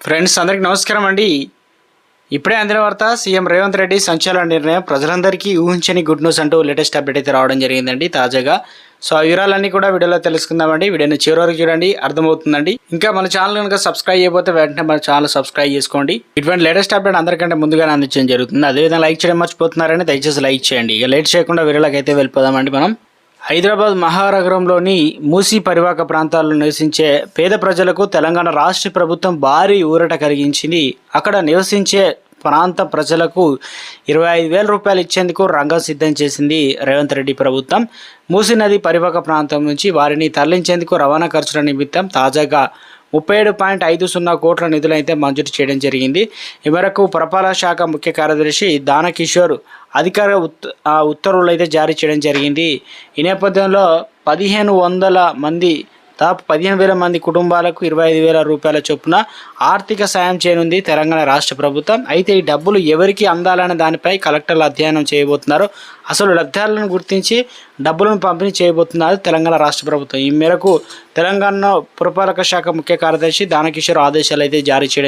Friends అందరికీ నమస్కారం అండి. ఇప్పుడే అందిన వార్త, సీఎం రేవంత్ రెడ్డి సంచలన నిర్ణయం, ప్రజలందరికీ ఊహించని గుడ్ న్యూస్ అంటూ లేటెస్ట్ అప్డేట్ అయితే రావడం జరిగిందండి తాజాగా. సో ఆ వివరాలన్నీ కూడా వీడియోలో తెలుసుకుందామండి. వీడియోని చివరి వరకు చూడండి, అర్థమవుతుందండి. ఇంకా మన ఛానల్ కనుక సబ్స్క్రైబ్ చేయకపోతే వెంటనే మన ఛానల్ సబ్స్క్రైబ్ చేసుకోండి. ఇటువంటి లేటెస్ట్ అప్డేట్ అందరికంటే ముందుగానే అందించడం జరుగుతుంది. అదేవిధంగా లైక్ చేయడం మర్చిపోతున్నారని దయచేసి లైక్ చేయండి. ఇక లేట్ చేయకుండా వీడియోలోకి అయితే వెళ్ళిపోదామండి. మనం హైదరాబాద్ మహానగరంలోని మూసీ పరివాహక ప్రాంతాల్లో నివసించే పేద ప్రజలకు తెలంగాణ రాష్ట్ర ప్రభుత్వం భారీ ఊరట కలిగించింది. అక్కడ నివసించే ప్రాంత ప్రజలకు 25,000 రూపాయలు ఇచ్చేందుకు రంగం సిద్ధం చేసింది రేవంత్ రెడ్డి ప్రభుత్వం. మూసీ నది పరివాహక ప్రాంతం నుంచి వారిని తరలించేందుకు రవాణా ఖర్చుల నిమిత్తం తాజాగా 37.50 కోట్ల నిధులైతే మంజూరు చేయడం జరిగింది. ఈ మేరకు పురపాలక శాఖ ముఖ్య కార్యదర్శి దానకిషోర్ అధికార ఉత్తర్వులు అయితే జారీ చేయడం జరిగింది. ఈ నేపథ్యంలో 1,500 మంది దాదాపు 15,000 మంది కుటుంబాలకు 25,000 రూపాయల చొప్పున ఆర్థిక సాయం చేయనుంది తెలంగాణ రాష్ట్ర ప్రభుత్వం. అయితే ఈ డబ్బులు ఎవరికి అందాలనే దానిపై కలెక్టర్లు అధ్యయనం చేయబోతున్నారు. అసలు లబ్ధిదారులను గుర్తించి డబ్బులను పంపిణీ చేయబోతున్నారు తెలంగాణ రాష్ట్ర ప్రభుత్వం. ఈ మేరకు తెలంగాణ పురపాలక శాఖ ముఖ్య కార్యదర్శి దానకిషోర్ ఆదేశాలు అయితే జారీ చేయడం